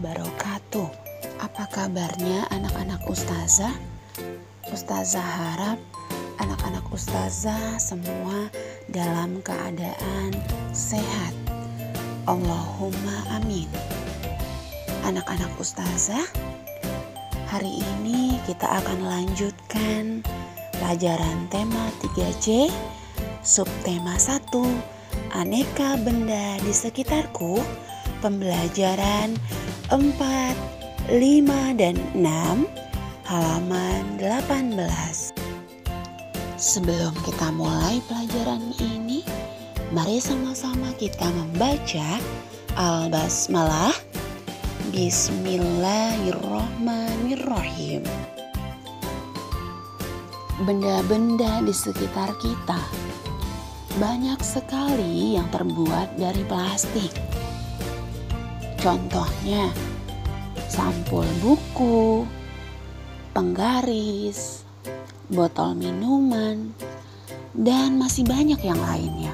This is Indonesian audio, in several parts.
wabarakatuh. Apa kabarnya anak-anak ustazah? Ustazah harap anak-anak ustazah semua dalam keadaan sehat. Allahumma amin. Anak-anak ustazah, hari ini kita akan lanjutkan pelajaran tema 3C, subtema 1, aneka benda di sekitarku, pembelajaran 4, 5, dan 6, halaman 18. Sebelum kita mulai pelajaran ini, mari sama-sama kita membaca Al-Basmalah. Bismillahirrahmanirrahim. Benda-benda di sekitar kita banyak sekali yang terbuat dari plastik. Contohnya, sampul buku, penggaris, botol minuman, dan masih banyak yang lainnya.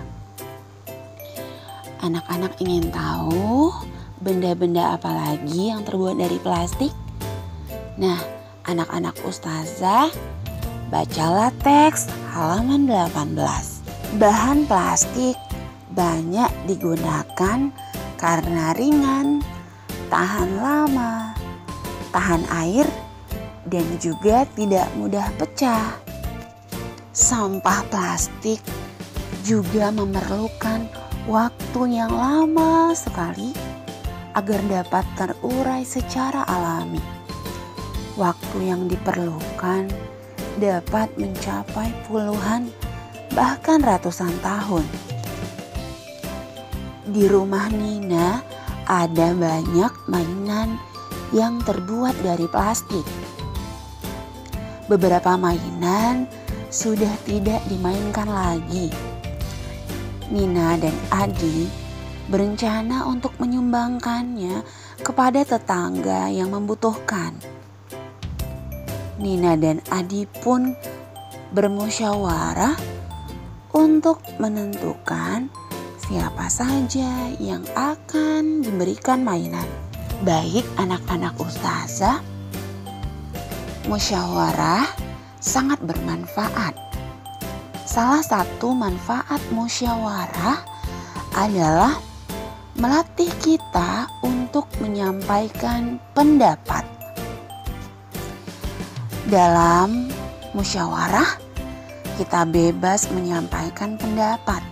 Anak-anak ingin tahu benda-benda apa lagi yang terbuat dari plastik? Nah, anak-anak ustazah, bacalah teks halaman 18. Bahan plastik banyak digunakan karena ringan, tahan lama, tahan air, dan juga tidak mudah pecah. Sampah plastik juga memerlukan waktu yang lama sekali agar dapat terurai secara alami. Waktu yang diperlukan dapat mencapai puluhan bahkan ratusan tahun. Di rumah Nina ada banyak mainan yang terbuat dari plastik. Beberapa mainan sudah tidak dimainkan lagi. Nina dan Adi berencana untuk menyumbangkannya kepada tetangga yang membutuhkan. Nina dan Adi pun bermusyawarah untuk menentukan siapa saja yang akan diberikan mainan. Baik anak-anak ustazah, musyawarah sangat bermanfaat. Salah satu manfaat musyawarah adalah melatih kita untuk menyampaikan pendapat. Dalam musyawarah, kita bebas menyampaikan pendapat.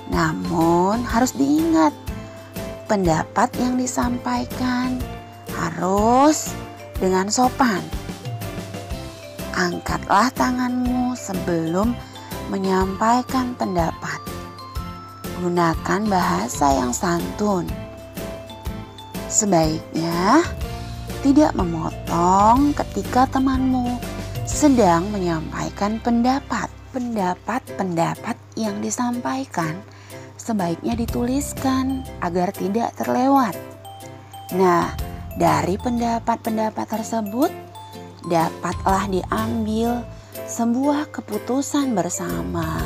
Namun harus diingat, pendapat yang disampaikan harus dengan sopan. Angkatlah tanganmu sebelum menyampaikan pendapat. Gunakan bahasa yang santun. Sebaiknya tidak memotong ketika temanmu sedang menyampaikan pendapat. Pendapat yang disampaikan sebaiknya dituliskan agar tidak terlewat. Nah, dari pendapat-pendapat tersebut dapatlah diambil sebuah keputusan bersama.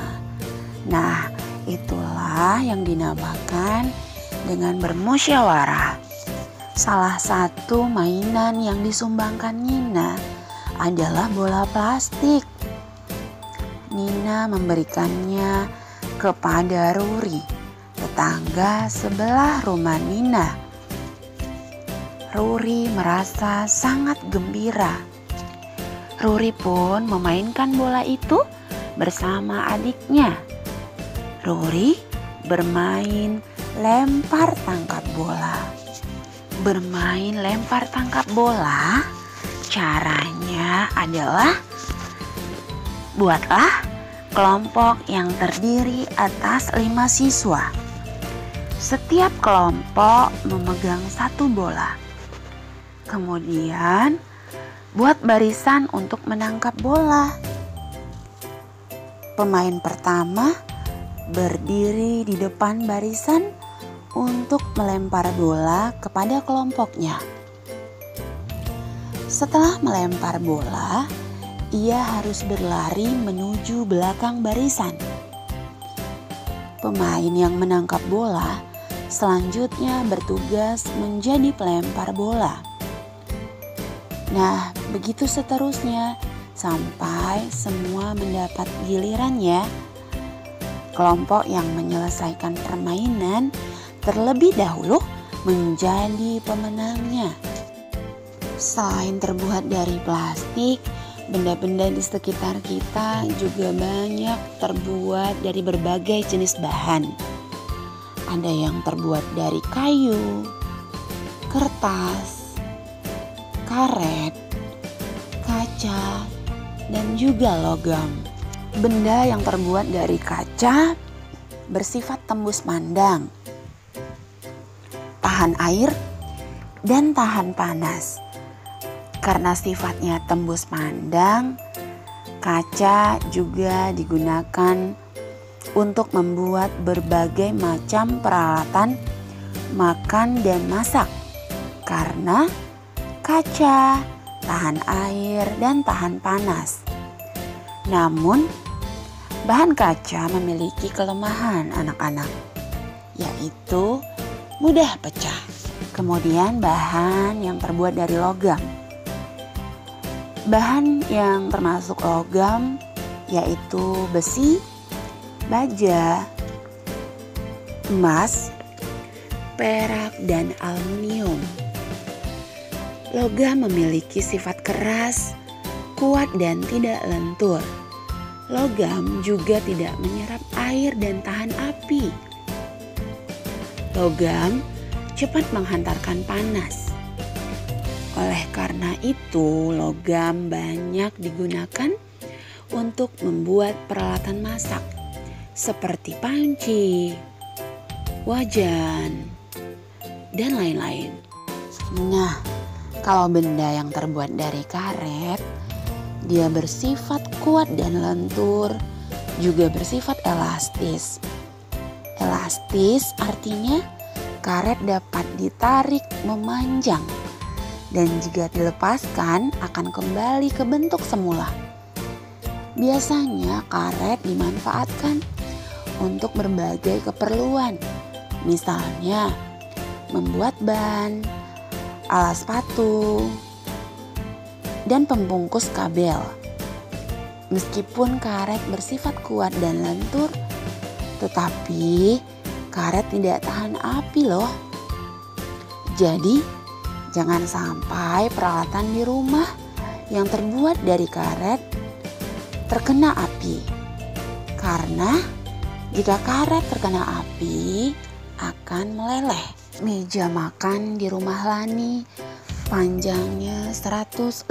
Nah, itulah yang dinamakan dengan bermusyawarah. Salah satu mainan yang disumbangkan Nina adalah bola plastik. Nina memberikannya kepada Ruri, tetangga sebelah rumah Nina. Ruri merasa sangat gembira. Ruri pun memainkan bola itu bersama adiknya. Ruri bermain lempar tangkap bola. Bermain lempar tangkap bola, caranya adalah buatlah kelompok yang terdiri atas 5 siswa. Setiap kelompok memegang 1 bola. Kemudian buat barisan untuk menangkap bola. Pemain pertama berdiri di depan barisan untuk melempar bola kepada kelompoknya. Setelah melempar bola, ia harus berlari menuju belakang barisan. Pemain yang menangkap bola selanjutnya bertugas menjadi pelempar bola. Nah, begitu seterusnya sampai semua mendapat giliran ya. Kelompok yang menyelesaikan permainan terlebih dahulu menjadi pemenangnya. Selain terbuat dari plastik, benda-benda di sekitar kita juga banyak terbuat dari berbagai jenis bahan. Ada yang terbuat dari kayu, kertas, karet, kaca, dan juga logam. Benda yang terbuat dari kaca bersifat tembus pandang, tahan air, dan tahan panas. Karena sifatnya tembus pandang, kaca juga digunakan untuk membuat berbagai macam peralatan makan dan masak. Karena kaca tahan air dan tahan panas. Namun, bahan kaca memiliki kelemahan anak-anak, yaitu mudah pecah. Kemudian bahan yang terbuat dari logam. Bahan yang termasuk logam yaitu besi, baja, emas, perak, dan aluminium. Logam memiliki sifat keras, kuat, dan tidak lentur. Logam juga tidak menyerap air dan tahan api. Logam cepat menghantarkan panas. Oleh karena itu, logam banyak digunakan untuk membuat peralatan masak seperti panci, wajan, dan lain-lain. Nah, kalau benda yang terbuat dari karet, dia bersifat kuat dan lentur, juga bersifat elastis. Elastis artinya karet dapat ditarik memanjang dan jika dilepaskan akan kembali ke bentuk semula. Biasanya karet dimanfaatkan untuk berbagai keperluan, misalnya membuat ban, alas sepatu, dan pembungkus kabel. Meskipun karet bersifat kuat dan lentur, tetapi karet tidak tahan api loh. Jadi, jangan sampai peralatan di rumah yang terbuat dari karet terkena api. Karena jika karet terkena api akan meleleh. Meja makan di rumah Lani panjangnya 150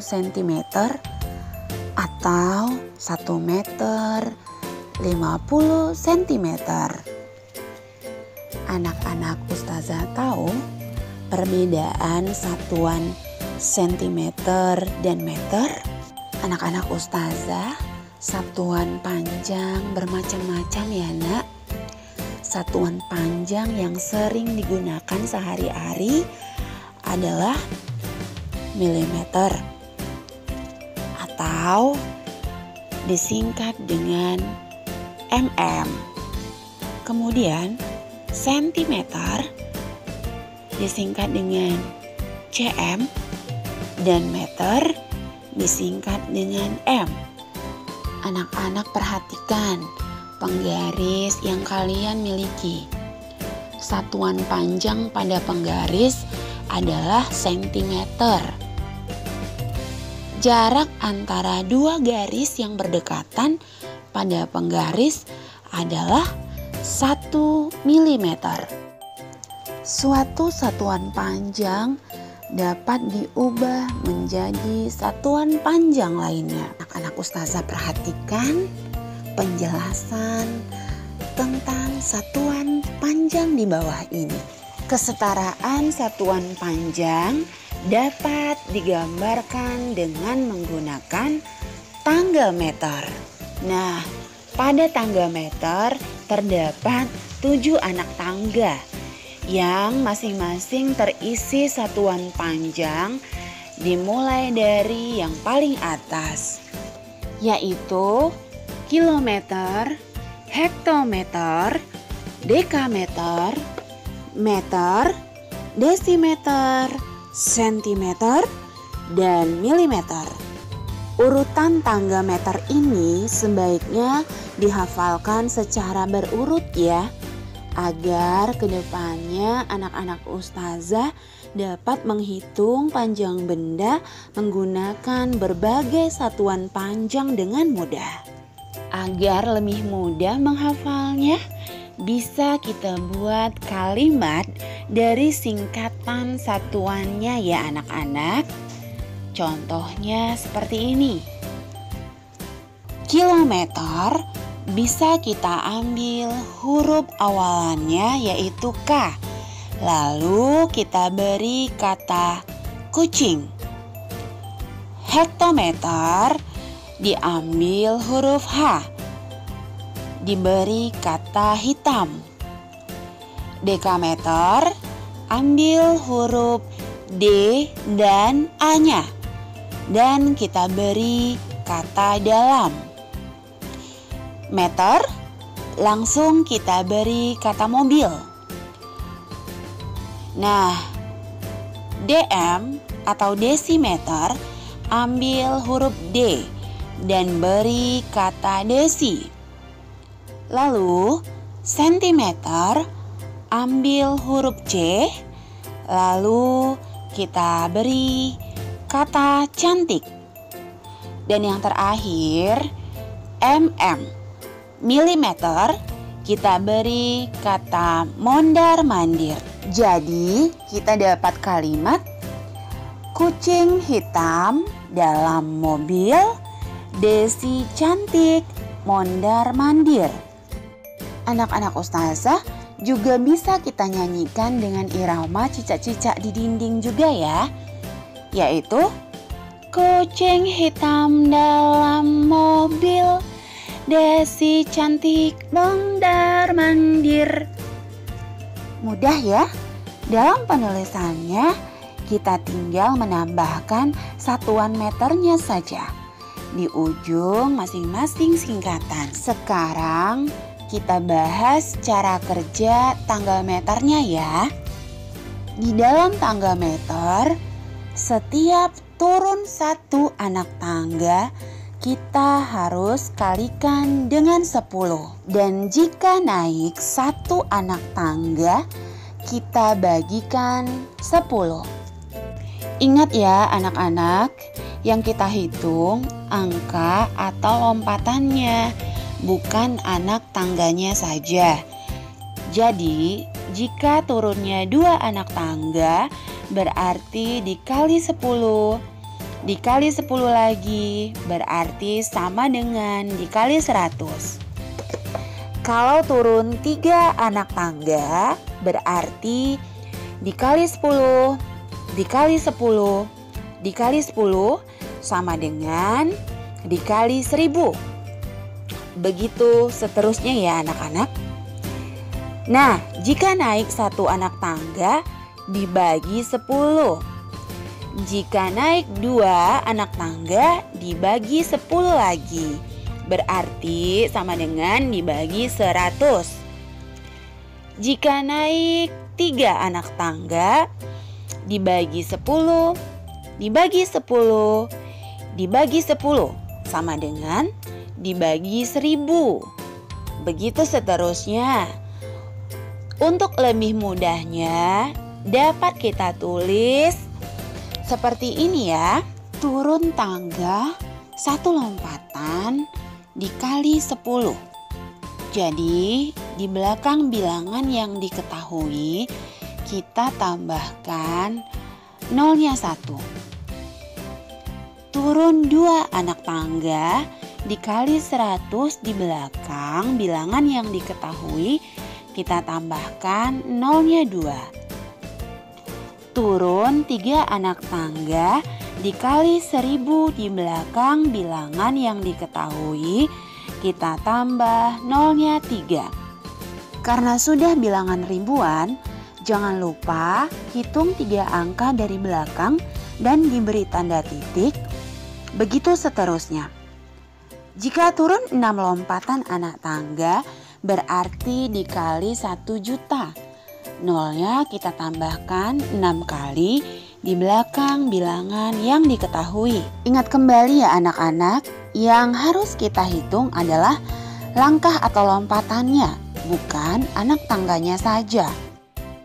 cm atau 1 meter 50 cm. Anak-anak Ustazah tahu perbedaan satuan sentimeter dan meter? Anak-anak Ustazah, satuan panjang bermacam-macam ya nak. Satuan panjang yang sering digunakan sehari-hari adalah milimeter atau disingkat dengan mm. Kemudian sentimeter disingkat dengan cm dan meter disingkat dengan m. Anak-anak perhatikan penggaris yang kalian miliki. Satuan panjang pada penggaris adalah sentimeter. Jarak antara dua garis yang berdekatan pada penggaris adalah 1 mm. Suatu satuan panjang dapat diubah menjadi satuan panjang lainnya. Anak-anak Ustazah perhatikan penjelasan tentang satuan panjang di bawah ini. Kesetaraan satuan panjang dapat digambarkan dengan menggunakan tangga meter. Nah, pada tangga meter terdapat 7 anak tangga yang masing-masing terisi satuan panjang dimulai dari yang paling atas, yaitu kilometer, hektometer, dekameter, meter, desimeter, sentimeter, dan milimeter. Urutan tangga meter ini sebaiknya dihafalkan secara berurut ya, agar kedepannya anak-anak ustazah dapat menghitung panjang benda menggunakan berbagai satuan panjang dengan mudah. Agar lebih mudah menghafalnya, bisa kita buat kalimat dari singkatan satuannya ya anak-anak. Contohnya seperti ini. Kilometer bisa kita ambil huruf awalannya yaitu K. Lalu kita beri kata kucing. Hektometer diambil huruf H, diberi kata hitam. Dekameter ambil huruf D dan A-nya, dan kita beri kata dalam. Meter langsung kita beri kata mobil. Nah, DM atau desimeter ambil huruf D dan beri kata desi. Lalu sentimeter ambil huruf C, lalu kita beri kata cantik. Dan yang terakhir mm, milimeter, kita beri kata mondar-mandir. Jadi kita dapat kalimat kucing hitam dalam mobil, desi cantik mondar-mandir. Anak-anak ustazah juga bisa kita nyanyikan dengan irama cicak-cicak di dinding juga ya, yaitu kucing hitam dalam mobil, desi cantik mondar-mandir. Mudah ya. Dalam penulisannya kita tinggal menambahkan satuan meternya saja di ujung masing-masing singkatan. Sekarang kita bahas cara kerja tanggal meternya ya. Di dalam tangga meter, setiap turun satu anak tangga kita harus kalikan dengan 10. Dan jika naik satu anak tangga, kita bagikan 10. Ingat ya anak-anak, yang kita hitung angka atau lompatannya, bukan anak tangganya saja. Jadi, jika turunnya 2 anak tangga, berarti dikali 10. Dikali 10 lagi berarti sama dengan dikali 100. Kalau turun 3 anak tangga berarti dikali 10, dikali 10, dikali 10 sama dengan dikali 1000. Begitu seterusnya ya anak-anak. Nah, jika naik 1 anak tangga dibagi 10. Jika naik 2 anak tangga dibagi 10 lagi, berarti sama dengan dibagi 100. Jika naik 3 anak tangga dibagi 10, dibagi 10, dibagi 10 sama dengan dibagi 1000. Begitu seterusnya. Untuk lebih mudahnya dapat kita tulis seperti ini ya. Turun tangga 1 lompatan dikali 10. Jadi di belakang bilangan yang diketahui kita tambahkan nolnya 1. Turun 2 anak tangga dikali 100, di belakang bilangan yang diketahui kita tambahkan nolnya 2. Turun 3 anak tangga dikali 1000, di belakang bilangan yang diketahui kita tambah nolnya 3. Karena sudah bilangan ribuan, jangan lupa hitung 3 angka dari belakang dan diberi tanda titik. Begitu seterusnya. Jika turun 6 lompatan anak tangga, berarti dikali 1 juta. Nolnya kita tambahkan 6 kali di belakang bilangan yang diketahui. Ingat kembali ya anak-anak, yang harus kita hitung adalah langkah atau lompatannya, bukan anak tangganya saja.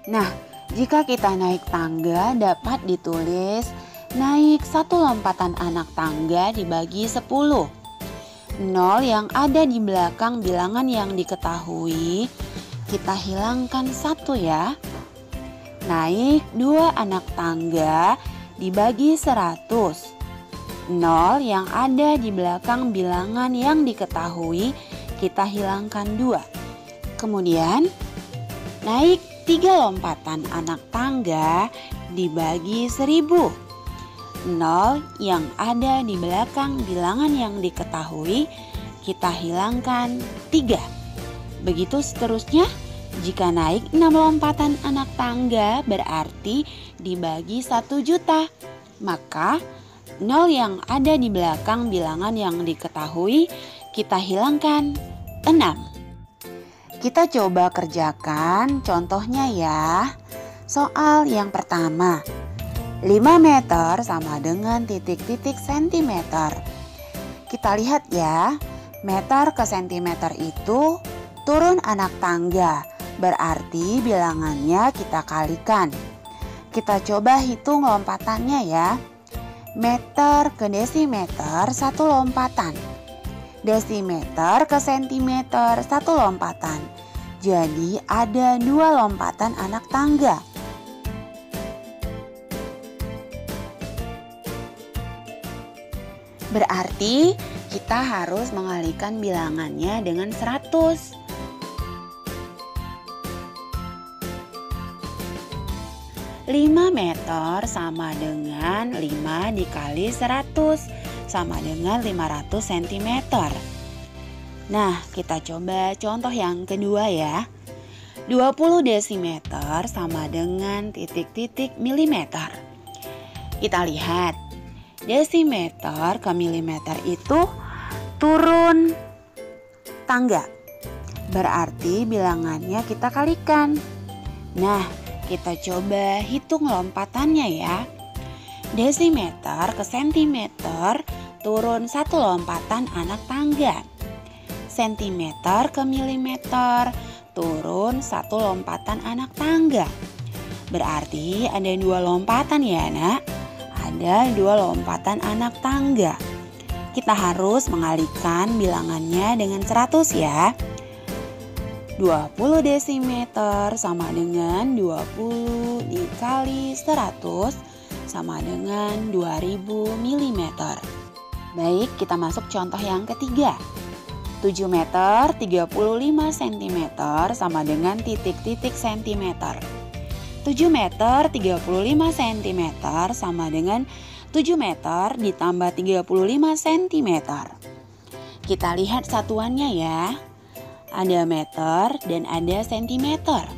Nah, jika kita naik tangga dapat ditulis naik 1 lompatan anak tangga dibagi 10. Nol yang ada di belakang bilangan yang diketahui kita hilangkan 1 ya. Naik 2 anak tangga dibagi 100. Nol yang ada di belakang bilangan yang diketahui kita hilangkan 2. Kemudian naik 3 lompatan anak tangga dibagi 1000. Nol yang ada di belakang bilangan yang diketahui kita hilangkan 3. Begitu seterusnya. Jika naik 6 lompatan anak tangga berarti dibagi 1 juta. Maka nol yang ada di belakang bilangan yang diketahui kita hilangkan 6. Kita coba kerjakan contohnya ya. Soal yang pertama. 5 meter sama dengan titik-titik sentimeter. Kita lihat ya. Meter ke sentimeter itu turun anak tangga. Berarti bilangannya kita kalikan. Kita coba hitung lompatannya ya. Meter ke desimeter 1 lompatan. Desimeter ke sentimeter 1 lompatan. Jadi ada 2 lompatan anak tangga. Berarti kita harus mengalihkan bilangannya dengan 100. 5 meter sama dengan 5 dikali 100 sama dengan 500 cm. Nah, kita coba contoh yang kedua ya. 20 desimeter sama dengan titik-titik milimeter. Kita lihat, desimeter ke milimeter itu turun tangga. Berarti bilangannya kita kalikan. Nah, kita coba hitung lompatannya ya. Desimeter ke sentimeter turun 1 lompatan anak tangga. Sentimeter ke milimeter turun 1 lompatan anak tangga. Berarti ada 2 lompatan ya nak. Ada 2 lompatan anak tangga. Kita harus mengalihkan bilangannya dengan 100 ya. 20 desimeter sama dengan 20 dikali 100 sama dengan 2000 mm. Baik, kita masuk contoh yang ketiga. 7 meter 35 cm sama dengan titik-titik sentimeter. 7 meter 35 cm sama dengan 7 meter ditambah 35 cm. Kita lihat satuannya ya. Ada meter dan ada sentimeter.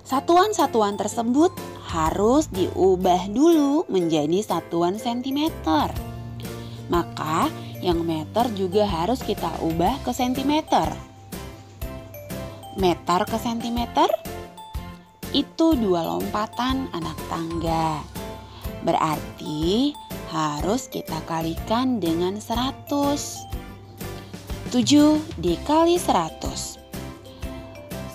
Satuan-satuan tersebut harus diubah dulu menjadi satuan sentimeter. Maka yang meter juga harus kita ubah ke sentimeter. Meter ke sentimeter itu 2 lompatan anak tangga. Berarti harus kita kalikan dengan 100. 7 dikali 100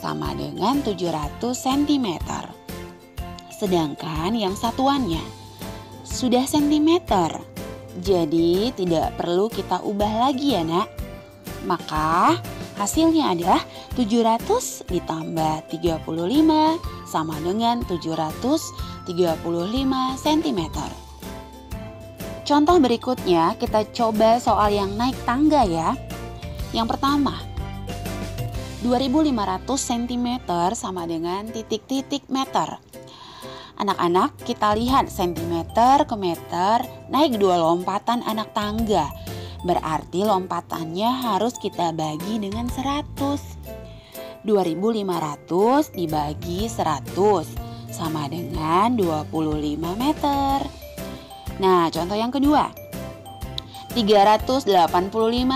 sama dengan 700 cm. Sedangkan yang satuannya sudah sentimeter. Jadi tidak perlu kita ubah lagi ya nak. Maka hasilnya adalah 700 ditambah 35 sama dengan 735 cm. Contoh berikutnya kita coba soal yang naik tangga ya. Yang pertama, 2500 cm sama dengan titik-titik meter. Anak-anak, kita lihat sentimeter ke meter naik 2 lompatan anak tangga. Berarti lompatannya harus kita bagi dengan 100. 2500 dibagi 100 sama dengan 25 meter. Nah, contoh yang kedua. 385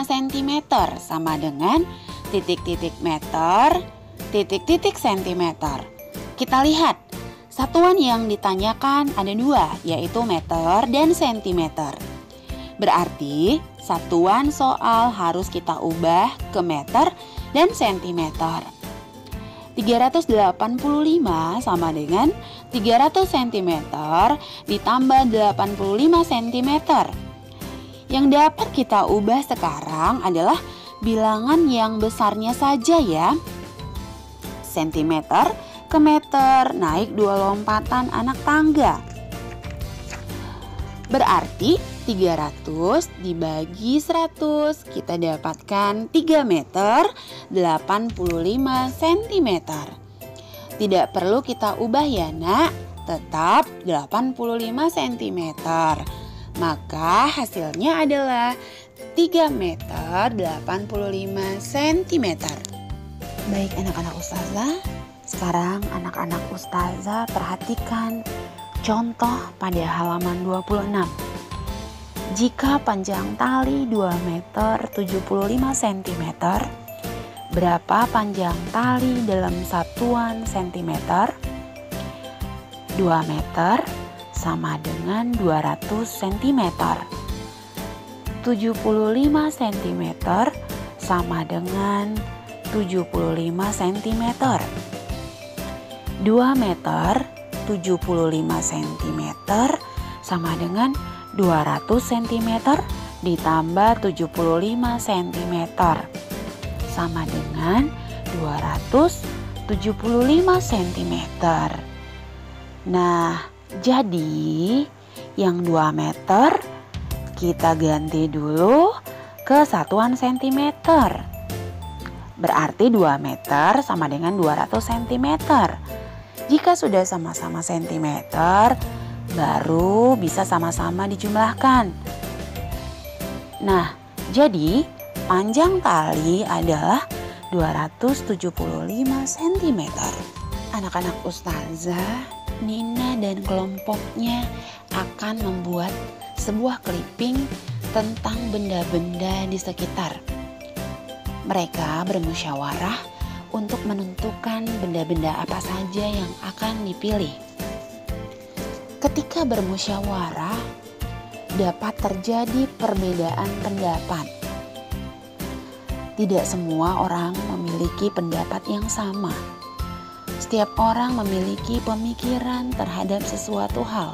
cm sama dengan titik-titik meter, titik-titik sentimeter. Kita lihat, satuan yang ditanyakan ada dua, yaitu meter dan sentimeter. Berarti satuan soal harus kita ubah ke meter dan sentimeter. 385 sama dengan 300 cm ditambah 85 cm. Yang dapat kita ubah sekarang adalah bilangan yang besarnya saja ya. Sentimeter ke meter naik 2 lompatan anak tangga. Berarti 300 dibagi 100 kita dapatkan 3 meter 85 cm. Tidak perlu kita ubah ya nak, tetap 85 cm. Maka hasilnya adalah 3 meter 85 cm. Baik anak-anak ustazah, sekarang anak-anak ustazah perhatikan contoh pada halaman 26. Jika panjang tali 2 meter 75 cm, berapa panjang tali dalam satuan cm? 2 meter sama dengan 200 cm. 75 cm sama dengan 75 cm. 2 meter 75 cm sama dengan 200 cm ditambah 75 cm sama dengan 275 cm. Nah, jadi yang 2 meter kita ganti dulu ke satuan centimeter. Berarti 2 meter sama dengan 200 cm. Jika sudah sama-sama sentimeter, baru bisa sama-sama dijumlahkan. Nah, jadi panjang tali adalah 275 cm. Anak-anak ustazah, Nina dan kelompoknya akan membuat sebuah clipping tentang benda-benda di sekitar. Mereka bermusyawarah untuk menentukan benda-benda apa saja yang akan dipilih. Ketika bermusyawarah, dapat terjadi perbedaan pendapat. Tidak semua orang memiliki pendapat yang sama. Setiap orang memiliki pemikiran terhadap sesuatu hal.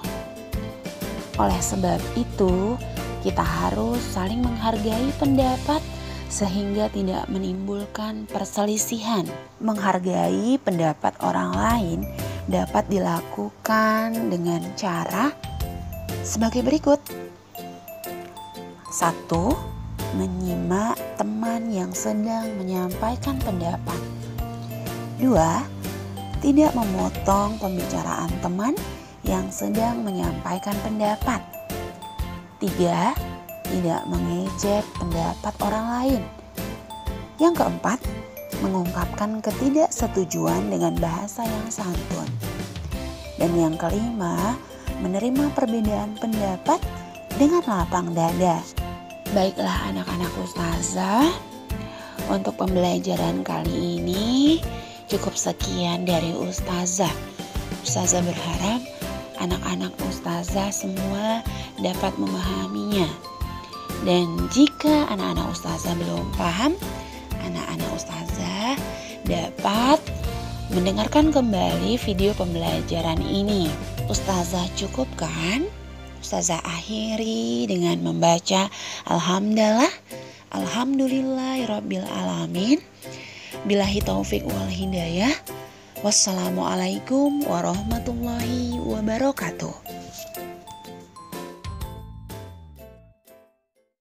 Oleh sebab itu, kita harus saling menghargai pendapat sehingga tidak menimbulkan perselisihan. Menghargai pendapat orang lain dapat dilakukan dengan cara sebagai berikut. 1. Menyimak teman yang sedang menyampaikan pendapat. 2. Tidak memotong pembicaraan teman yang sedang menyampaikan pendapat. 3. Tidak mengejek pendapat orang lain. Yang keempat, mengungkapkan ketidaksetujuan dengan bahasa yang santun. Dan yang kelima, menerima perbedaan pendapat dengan lapang dada. Baiklah anak-anak ustazah, untuk pembelajaran kali ini cukup sekian dari ustazah. Ustazah berharap anak-anak ustazah semua dapat memahaminya. Dan jika anak-anak ustazah belum paham, anak-anak ustazah dapat mendengarkan kembali video pembelajaran ini. Ustazah cukupkan, ustazah akhiri dengan membaca Alhamdulillahirabbil alamin. Billahi taufik wal hidayah. Wassalamualaikum warahmatullahi wabarakatuh.